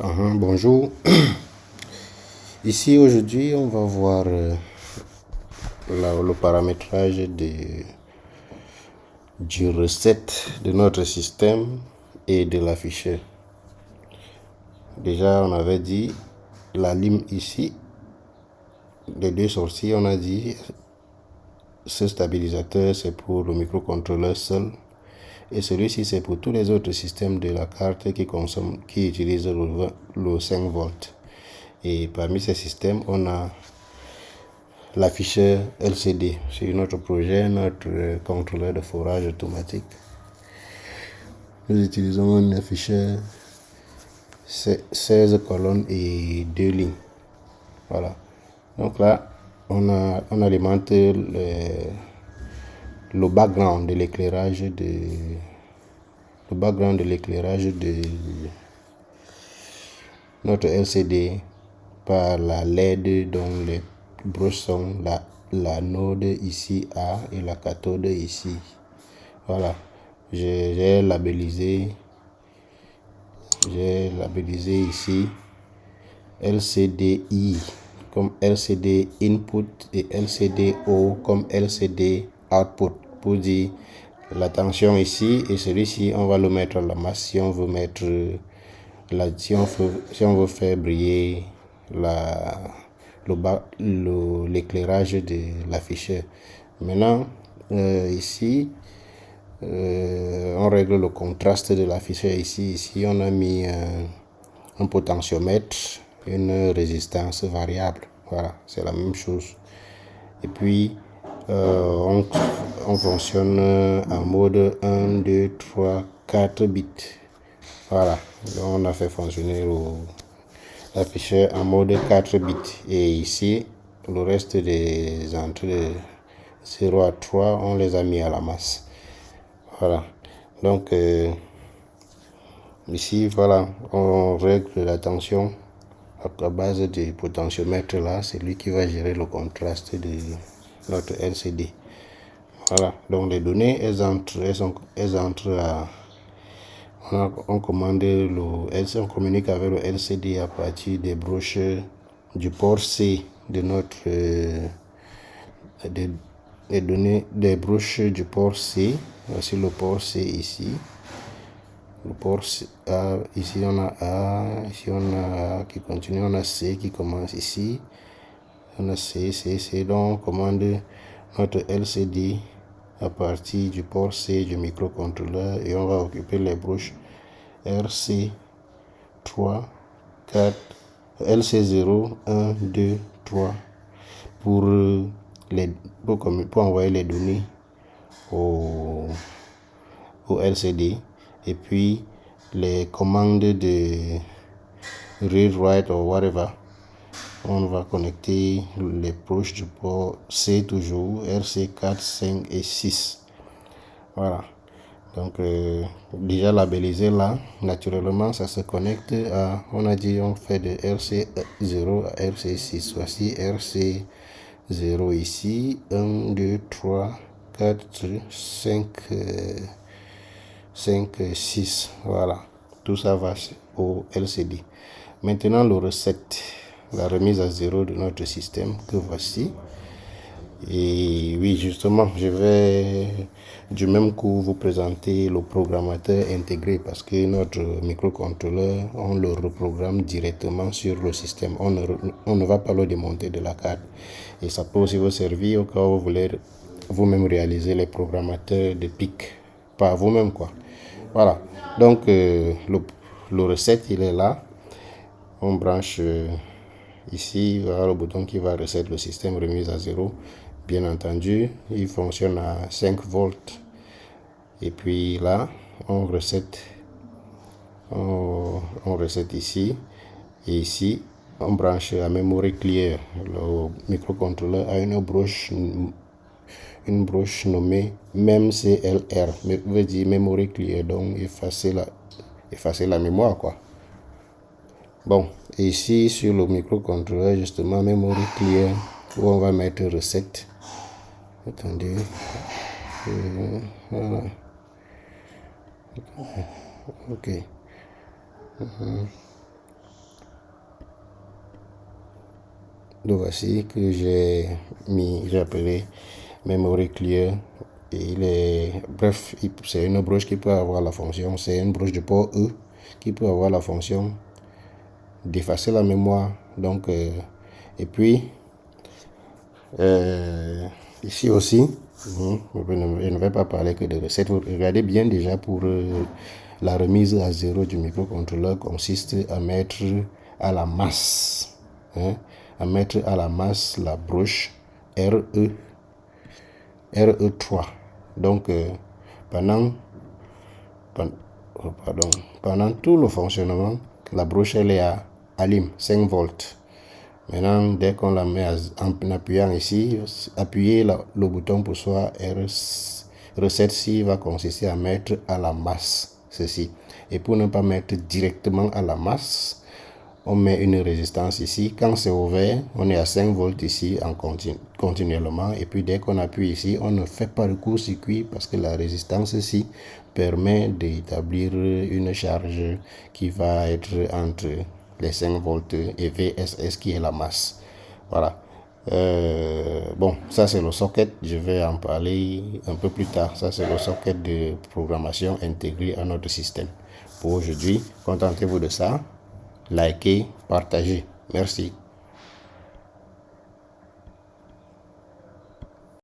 Bonjour. Ici aujourd'hui on va voir le paramétrage du recette de notre système et de l'afficheur. Déjà on avait dit la ligne ici, les deux sorties, on a dit ce stabilisateur c'est pour le microcontrôleur seul et celui-ci c'est pour tous les autres systèmes de la carte qui utilisent le 5 volts. Et parmi ces systèmes, on a l'afficheur LCD sur notre projet, notre contrôleur de forage automatique. Nous utilisons un afficheur 16 colonnes et 2 lignes. Voilà. Donc là, on alimente le background de l'éclairage de notre LCD par la LED dont les broches sont la node ici A et la cathode ici. Voilà, j'ai labellisé ici LCDI comme LCD input et LCDO comme LCD output pour dire la tension ici, et celui-ci on va le mettre à la masse si on veut mettre si on veut faire briller l'éclairage de l'afficheur. Maintenant, ici, on règle le contraste de l'afficheur ici. Ici, on a mis un potentiomètre, une résistance variable. Voilà, c'est la même chose. Et puis, on fonctionne en mode 1, 2, 3, 4 bits. Voilà, donc on a fait fonctionner l'afficheur en mode 4 bits. Et ici, le reste des entrées de 0 à 3, on les a mis à la masse. Voilà, donc ici, voilà, on règle la tension à base du potentiomètre là. C'est lui qui va gérer le contraste de notre LCD. Voilà, donc les données, elles entrent à... On commande on communique avec le LCD à partir des broches du port C de notre des données des broches du port C. Voici le port C ici. Le port C, A, ici on a A, ici on a A qui continue, on a C qui commence ici. On a C, donc on commande notre LCD à partir du port C du microcontrôleur et on va occuper les broches RC3, 4, LC0, 1, 2, 3 pour envoyer les données au LCD, et puis les commandes de read, write ou whatever, on va connecter les broches du port C toujours, RC4, 5 et 6. Voilà. Donc, déjà labellisé là, naturellement, ça se connecte à, on a dit, on fait de RC0 à RC6. Voici RC0 ici, 1, 2, 3, 4, 5, 6. Voilà. Tout ça va au LCD. Maintenant, le recette, la remise à zéro de notre système que voici. Et oui, justement, je vais du même coup vous présenter le programmateur intégré parce que notre microcontrôleur, on le reprogramme directement sur le système. On ne va pas le démonter de la carte. Et ça peut aussi vous servir au cas où vous voulez vous-même réaliser les programmateurs de PIC par vous-même, quoi. Voilà. Donc, le recette, il est là. On branche ici, voilà le bouton qui va reset le système remise à zéro. Bien entendu, il fonctionne à 5 volts. Et puis là, on reset ici. Et ici, on branche la memory clear. Le microcontrôleur a une broche nommée MCLR, veut dire memory clear, donc effacer la mémoire, quoi. Bon, et ici sur le microcontrôleur, justement, memory clear, où on va mettre recette. Attendez. Voilà. Ok. le voici que j'ai appelé memory clear. Et bref, c'est une broche qui peut avoir la fonction, c'est une broche de port E qui peut avoir la fonction d'effacer la mémoire. Donc, et puis, ici aussi, je ne vais pas parler que de recettes. Regardez bien déjà pour la remise à zéro du microcontrôleur consiste à mettre à la masse, à mettre à la masse la broche RE3. Donc, pendant tout le fonctionnement, la broche elle est à alim 5 volts. Maintenant, dès qu'on la met en appuyant ici, appuyer le bouton pour soi R7 va consister à mettre à la masse ceci. Et pour ne pas mettre directement à la masse, on met une résistance ici. Quand c'est ouvert, on est à 5 volts ici en continuellement. Et puis dès qu'on appuie ici, on ne fait pas de court-circuit parce que la résistance ici permet d'établir une charge qui va être entre les 5 volts et VSS qui est la masse. Voilà. Bon, ça c'est le socket. Je vais en parler un peu plus tard. Ça c'est le socket de programmation intégré à notre système. Pour aujourd'hui, contentez-vous de ça. Likez, partagez. Merci.